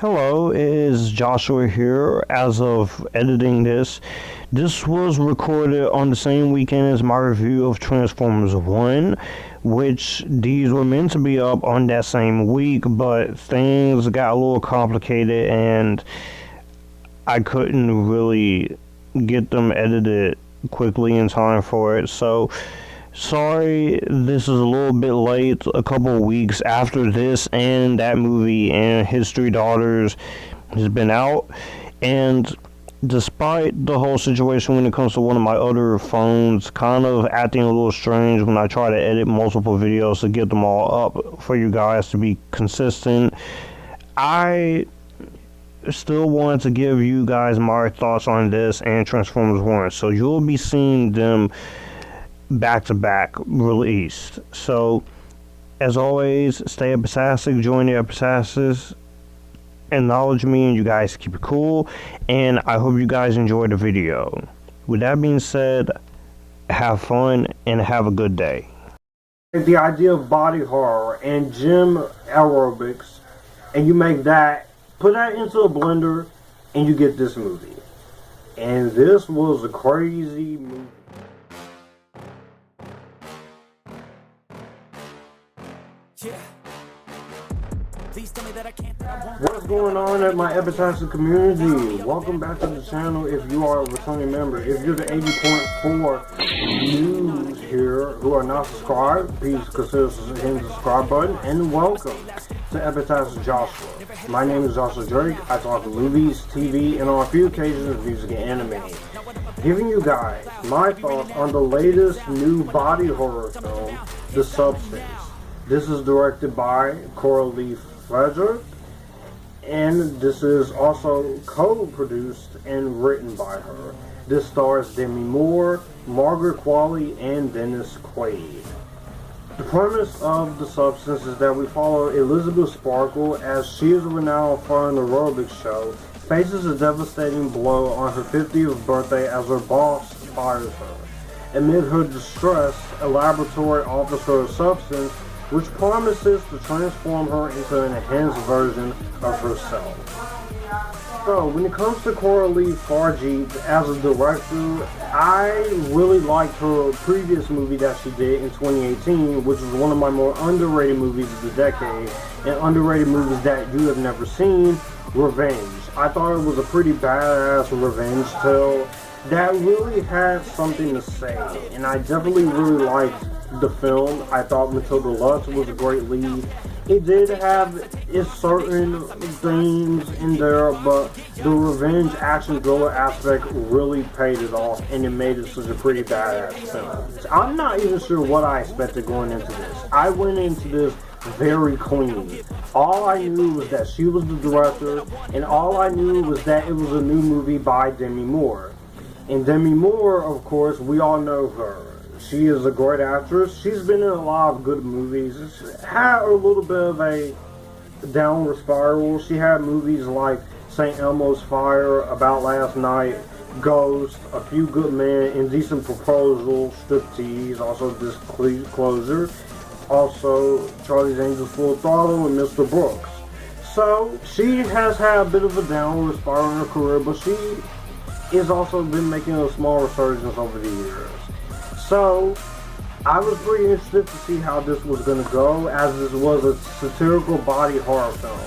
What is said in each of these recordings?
Hello, it is Joshua here. As of editing this was recorded on the same weekend as my review of Transformers 1, which these were meant to be up on that same week, but things got a little complicated and I couldn't really get them edited quickly in time for it. So sorry, this is a little bit late, a couple weeks after this and that movie and History Daughters has been out. And despite the whole situation when it comes to one of my other phones kind of acting a little strange when I try to edit multiple videos to get them all up for you guys to be consistent, I still wanted to give you guys my thoughts on this and Transformers 1. So you'll be seeing them back-to-back released. So as always, stay Epictastic, join the Epictastic, acknowledge me, and you guys keep it cool, and I hope you guys enjoy the video. With that being said, have fun and have a good day. The idea of body horror and gym aerobics, and you make that, put that into a blender, and you get this movie. And this was a crazy movie. What's going on at my Epictastic community? Welcome back to the channel if you are a returning member. If you're the 80.4 news here who are not subscribed, please consider hitting the subscribe button, and welcome to Epictastic Joshua. My name is Joshua Drake. I talk movies, TV, and on a few occasions music and anime. Giving you guys my thoughts on the latest new body horror film, The Substance. This is directed by Coralie Frederick, and this is also co-produced and written by her. This stars Demi Moore, Margaret Qualley, and Dennis Quaid. The premise of The Substance is that we follow Elisabeth Sparkle as she is a renowned fun aerobics show, faces a devastating blow on her 50th birthday as her boss fires her. Amid her distress, a laboratory officer of Substance which promises to transform her into an enhanced version of herself. So, when it comes to Coralie Frederick as a director, I really liked her previous movie that she did in 2018, which was one of my more underrated movies of the decade, and underrated movies that you have never seen, Revenge. I thought it was a pretty badass revenge tale that really had something to say, and I definitely really liked the film. I thought Matilda Lutz was a great lead. It did have its certain themes in there, but the revenge action thriller aspect really paid it off, and it made it such a pretty badass film. I'm not even sure what I expected going into this. I went into this very clean. All I knew was that she was the director, and all I knew was that it was a new movie by Demi Moore. And Demi Moore, of course, we all know her. She is a great actress. She's been in a lot of good movies. She's had a little bit of a downward spiral. She had movies like St. Elmo's Fire, About Last Night, Ghost, A Few Good Men, Indecent Proposal, Striptease, also Disclosure, also Charlie's Angels Full Throttle, and Mr. Brooks. So she has had a bit of a downward spiral in her career, but she has also been making a small resurgence over the years. So, I was pretty interested to see how this was going to go, as this was a satirical body horror film.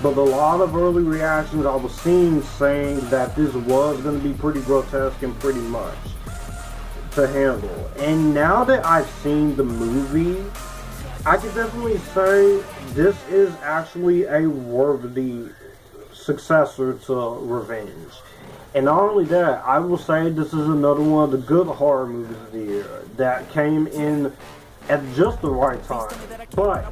But a lot of early reactions I was seeing saying that this was going to be pretty grotesque and pretty much to handle. And now that I've seen the movie, I can definitely say this is actually a worthy successor to Revenge. And not only that, I will say this is another one of the good horror movies of the year that came in at just the right time. But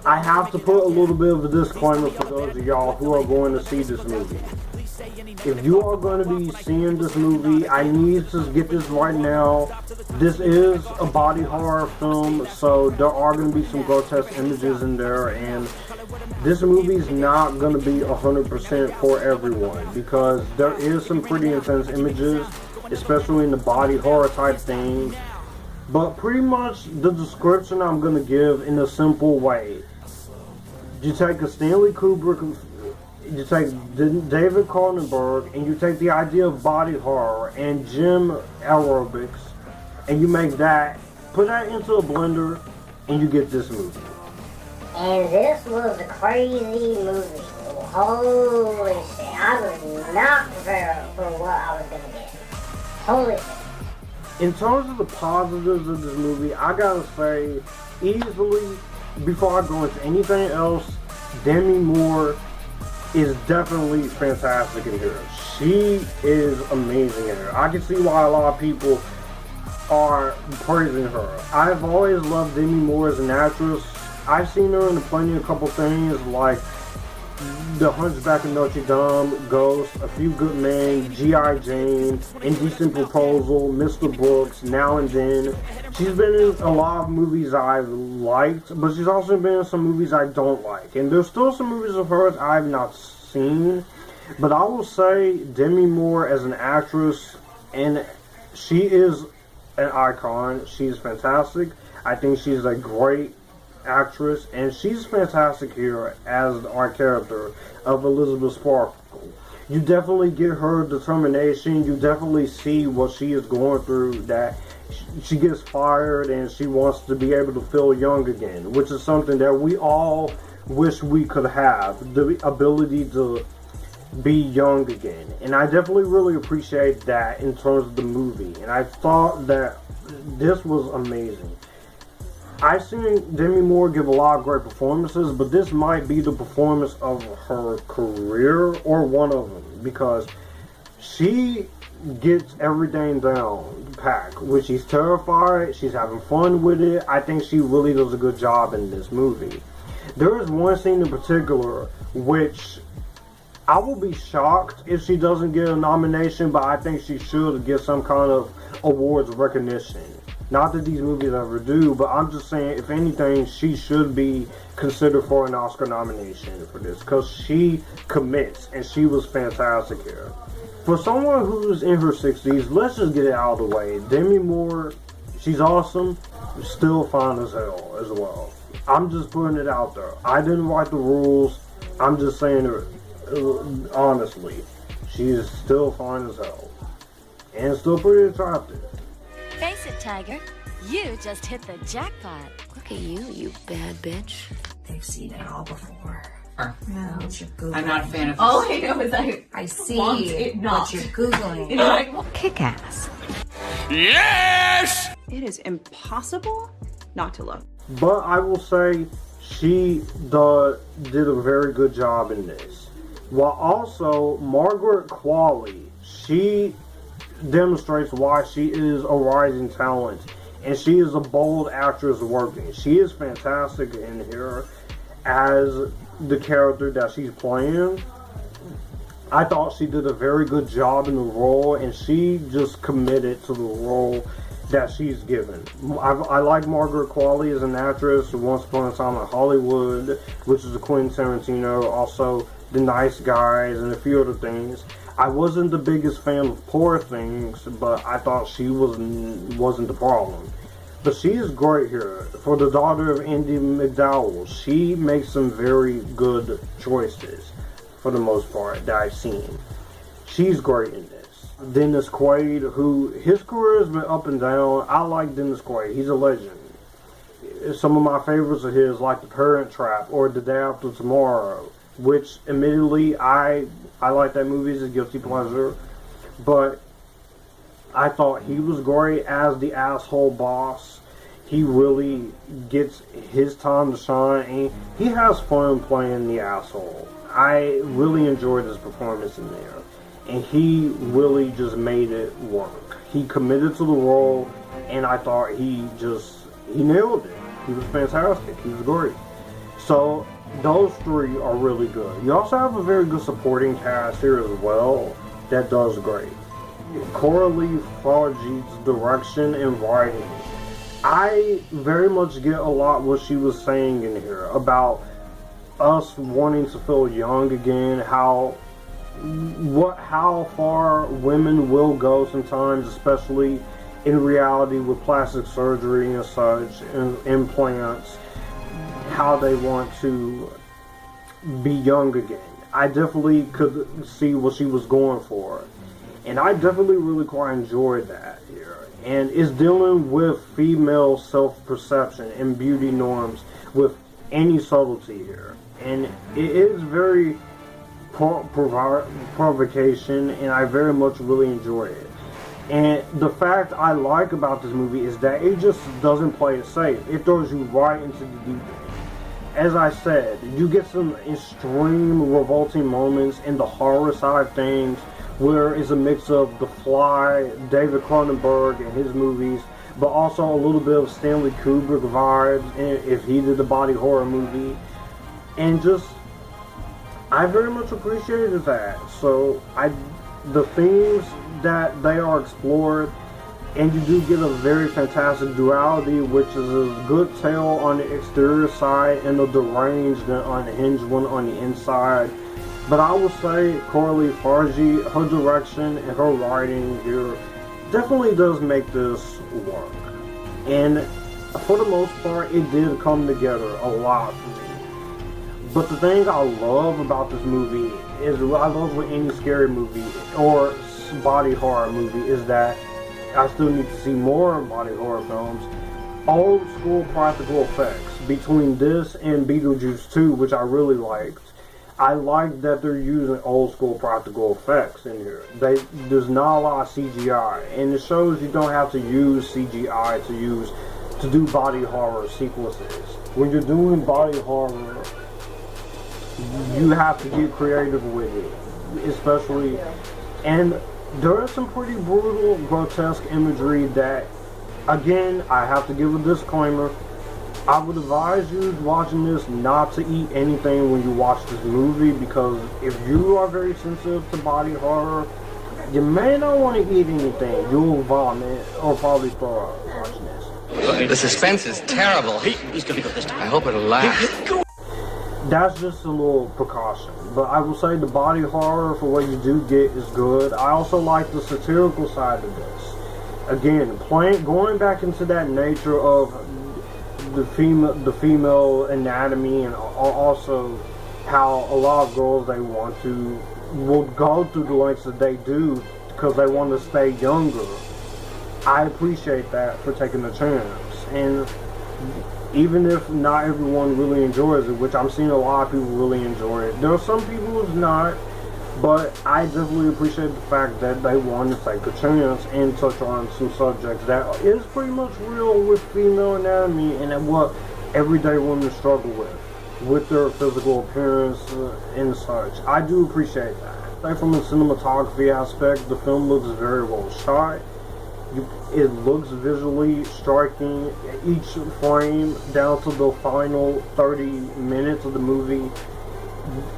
I have to put a little bit of a disclaimer for those of y'all who are going to see this movie. If you are going to be seeing this movie, I need to get this right now. This is a body horror film, so there are going to be some grotesque images in there, and this movie is not going to be 100% for everyone, because there is some pretty intense images, especially in the body horror type things. But pretty much the description I'm going to give in a simple way. You take a Stanley Kubrick you take David Cronenberg and you take the idea of body horror and gym aerobics and you make that, put that into a blender and you get this movie. And this was a crazy movie. Holy shit. I was not prepared for what I was going to get. Holy shit. In terms of the positives of this movie, I gotta say, easily, before I go into anything else, Demi Moore is definitely fantastic in here. She is amazing in here. I can see why a lot of people are praising her. I've always loved Demi Moore as an actress. I've seen her in plenty of couple things like The Hunchback of Notre Dame, Ghost, A Few Good Men, G.I. Jane, Indecent Proposal, Mr. Brooks, Now and Then. She's been in a lot of movies I've liked, but she's also been in some movies I don't like. And there's still some movies of hers I've not seen. But I will say Demi Moore as an actress, and she is an icon. She's fantastic. I think she's a great actress, and she's fantastic here as our character of Elisabeth Sparkle. You definitely get her determination. You definitely see what she is going through, that she gets fired and she wants to be able to feel young again, which is something that we all wish we could have, the ability to be young again. And I definitely really appreciate that in terms of the movie, and I thought that this was amazing. I've seen Demi Moore give a lot of great performances, but this might be the performance of her career, or one of them, because she gets everything down packed. When she's terrified, she's having fun with it. I think she really does a good job in this movie. There is one scene in particular which I will be shocked if she doesn't get a nomination, but I think she should get some kind of awards recognition. Not that these movies ever do, but I'm just saying, if anything, she should be considered for an Oscar nomination for this, because she commits, and she was fantastic here. For someone who's in her 60s, let's just get it out of the way. Demi Moore, she's awesome, still fine as hell as well. I'm just putting it out there. I didn't write the rules. I'm just saying it honestly. She is still fine as hell. And still pretty attractive. Face it, Tiger. You just hit the jackpot. Look at you, you bad bitch. They've seen it all before. No, what you're Googling. I'm not a fan of All I know is I see it not. what you're Googling. Kick-ass. Yes! It is impossible not to look. But I will say, she did a very good job in this. While also, Margaret Qualley, she demonstrates why she is a rising talent, and she is a bold actress working. She is fantastic in here as the character that she's playing. I thought she did a very good job in the role, and she just committed to the role that she's given. I like Margaret Qualley as an actress. Once Upon a Time in Hollywood, which is a Quentin Tarantino, also The Nice Guys, and a few other things. I wasn't the biggest fan of Poor Things, but I thought she wasn't the problem. But she is great here. For the daughter of Andy McDowell, she makes some very good choices, for the most part, that I've seen. She's great in this. Dennis Quaid, who, his career has been up and down. I like Dennis Quaid. He's a legend. Some of my favorites of his, like The Parent Trap or The Day After Tomorrow, which, admittedly, I like that movie as a guilty pleasure, but I thought he was great as the asshole boss. He really gets his time to shine, and he has fun playing the asshole. I really enjoyed his performance in there, and he really just made it work. He committed to the role, and I thought he nailed it. He was fantastic. He was great. So those three are really good. You also have a very good supporting cast here as well that does great. Coralie Fargeet's direction and writing. I very much get a lot what she was saying in here about us wanting to feel young again, how far women will go sometimes, especially in reality with plastic surgery and such, and implants, how they want to be young again. I definitely could see what she was going for. And I definitely really quite enjoyed that here. And it's dealing with female self-perception and beauty norms with any subtlety here. And it is very provocation, and I very much really enjoy it. And the fact I like about this movie is that it just doesn't play it safe. It throws you right into the deep end. As I said, you get some extreme revolting moments in the horror side of things, where it's a mix of The Fly, David Cronenberg and his movies, but also a little bit of Stanley Kubrick vibes if he did the body horror movie. And just, I very much appreciated that. So the themes that they are explored, and you do get a very fantastic duality, which is a good tale on the exterior side and a deranged and unhinged one on the inside. But I will say Coralie Fargi, her direction and her writing here definitely does make this work. And for the most part, it did come together a lot for me. But the thing I love about this movie is, I love with any scary movie or body horror movie, is that I still need to see more body horror films. Old school practical effects between this and Beetlejuice 2, which I really liked. I like that they're using old school practical effects in here. There's not a lot of CGI, and it shows you don't have to use CGI to do body horror sequences. When you're doing body horror, you have to get creative with it, especially. And there is some pretty brutal, grotesque imagery that, again, I have to give a disclaimer. I would advise you watching this not to eat anything when you watch this movie, because if you are very sensitive to body horror, you may not want to eat anything. You'll vomit or probably throw up watching this. The suspense is terrible. He's gonna go this time. I hope it'll last. That's just a little precaution. But I will say the body horror, for what you do get, is good. I also like the satirical side of this. Again, going back into that nature of the female anatomy, and also how a lot of girls will go through the lengths that they do because they want to stay younger. I appreciate that for taking the chance. And even if not everyone really enjoys it, which I'm seeing a lot of people really enjoy it, there are some people who's not, but I definitely appreciate the fact that they want to take a chance and touch on some subjects that is pretty much real with female anatomy and what everyday women struggle with their physical appearance and such. I do appreciate that. Like, from a cinematography aspect, the film looks very well shot. It looks visually striking. Each frame, down to the final 30 minutes of the movie,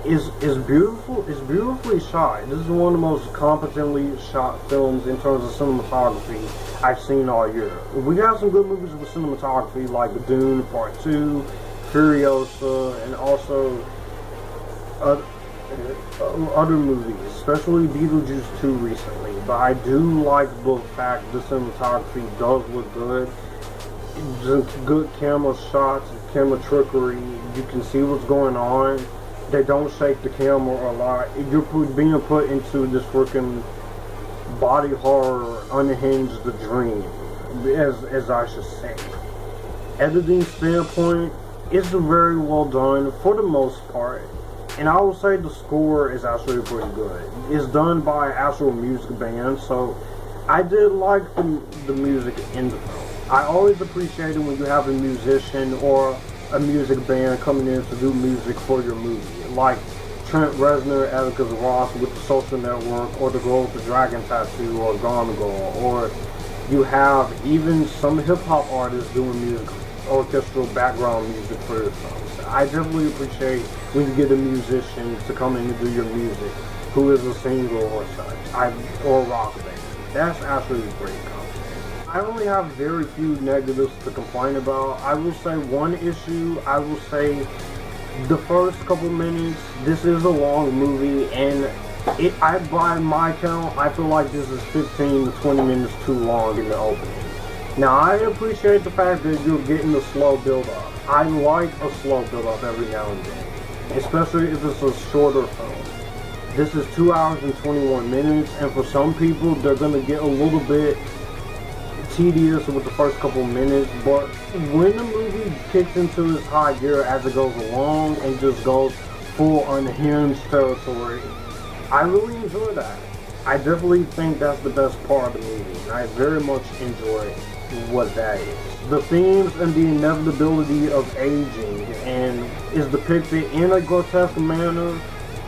is beautiful. It's beautifully shot. This is one of the most competently shot films in terms of cinematography I've seen all year. We have some good movies with cinematography, like Dune Part 2, Furiosa, and also other movies, especially Beetlejuice 2 recently. But I do like the fact the cinematography does look good. Just good camera shots, camera trickery. You can see what's going on. They don't shake the camera a lot. You're being put into this freaking body horror, unhinged the dream, as I should say. Editing standpoint, it's very well done for the most part. And I will say the score is actually pretty good. It's done by an actual music band, so I did like the music in the film. I always appreciate it when you have a musician or a music band coming in to do music for your movie, like Trent Reznor, Atticus Ross with The Social Network, or The Girl with the Dragon Tattoo, or Gone Girl, or you have even some hip-hop artists doing music, orchestral background music for your films. I definitely appreciate when you get a musician to come in and do your music who is a singer or such, or a rock band. That's actually great content. I only have very few negatives to complain about. I will say one issue, I will say the first couple minutes, this is a long movie, and by my count, I feel like this is 15 to 20 minutes too long in the opening. Now, I appreciate the fact that you're getting a slow build-up. I like a slow build-up every now and then. especially if it's a shorter film. This is 2 hours and 21 minutes, and for some people, they're gonna get a little bit tedious with the first couple minutes, but when the movie kicks into its high gear as it goes along and just goes full unhinged territory, I really enjoy that. I definitely think that's the best part of the movie, and I very much enjoy what that is. The themes and the inevitability of aging and is depicted in a grotesque manner,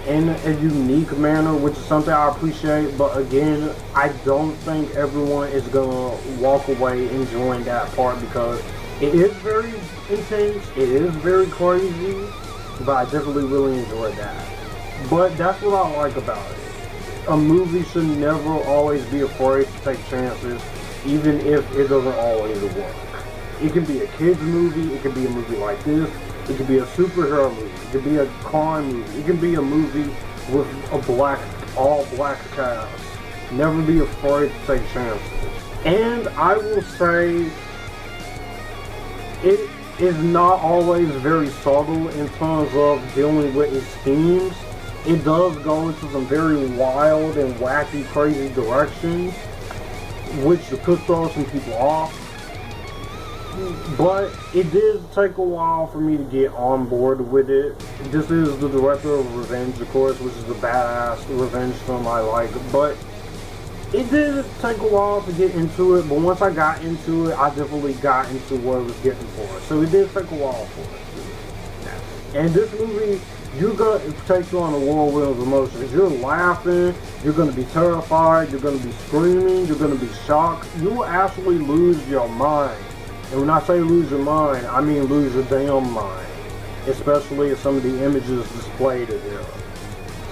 in a unique manner, which is something I appreciate, but again, I don't think everyone is gonna walk away enjoying that part because it is very intense, it is very crazy, but I definitely really enjoyed that. But that's what I like about it. A movie should never always be afraid to take chances, even if it doesn't always work. It can be a kid's movie, it can be a movie like this, it could be a superhero movie, it could be a crime movie, it can be a movie with a all black cast. Never be afraid to take chances. And I will say, it is not always very subtle in terms of dealing with its themes. It does go into some very wild and wacky, crazy directions, which could throw some people off. But it did take a while for me to get on board with it. This is the director of Revenge, of course, which is a badass revenge film I like. But it did take a while to get into it. But once I got into it, I definitely got into what I was getting for. So it did take a while for it. And this movie, you're going to take you on a whirlwind of emotions. You're laughing, you're going to be terrified, you're going to be screaming, you're going to be shocked. You will actually lose your mind. And when I say lose your mind, I mean lose your damn mind. Especially if some of the images displayed in here.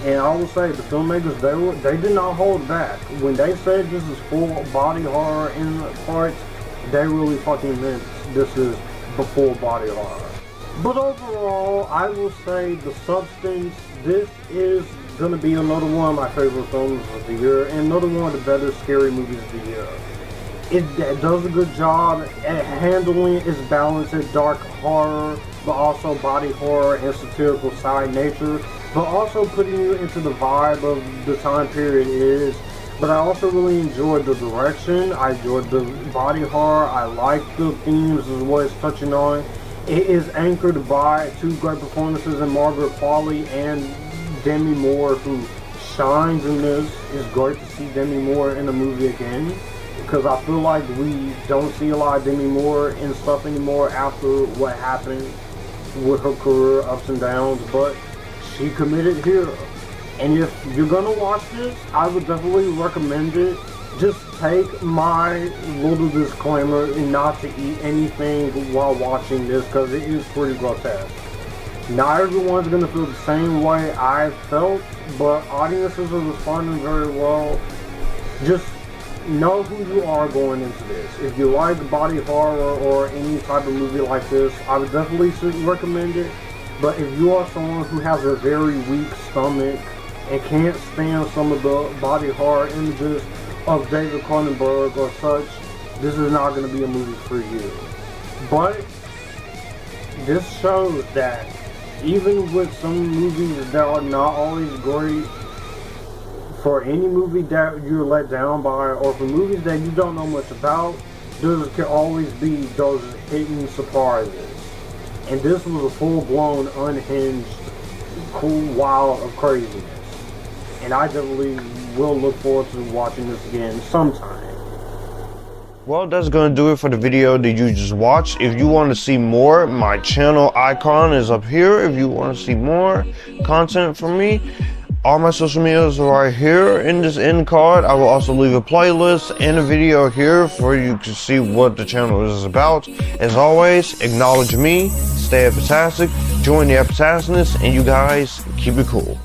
And I will say, the filmmakers, they did not hold back. When they said this is full body horror in parts, they really fucking meant this is the full body horror. But overall, I will say the substance, this is going to be another one of my favorite films of the year, and another one of the better scary movies of the year. It does a good job at handling its balance of dark horror, but also body horror and satirical side nature, but also putting you into the vibe of the time period it is. But I also really enjoyed the direction, I enjoyed the body horror, I like the themes as what it's touching on. It is anchored by two great performances in Margaret Qualley and Demi Moore, who shines in this. It's great to see Demi Moore in a movie again, because I feel like we don't see a lot of Demi Moore in stuff anymore after what happened with her career ups and downs, but she committed here. And if you're gonna watch this, I would definitely recommend it. Just take my little disclaimer and not to eat anything while watching this, because it is pretty grotesque. Not everyone's gonna feel the same way I felt, but audiences are responding very well. Just know who you are going into this. If you like body horror or any type of movie like this, I would definitely recommend it. But if you are someone who has a very weak stomach and can't stand some of the body horror images of David Cronenberg or such, this is not going to be a movie for you. But this shows that even with some movies that are not always great, for any movie that you're let down by, or for movies that you don't know much about, there can always be those hidden surprises. And this was a full-blown, unhinged, cool, wild of craziness. And I definitely will look forward to watching this again sometime. Well, that's going to do it for the video that you just watched. If you want to see more, my channel icon is up here. If you want to see more content from me, all my social medias are right here in this end card. I will also leave a playlist and a video here for you to see what the channel is about. As always, acknowledge me, stay Epictastic, join the Epictasticness, and you guys keep it cool.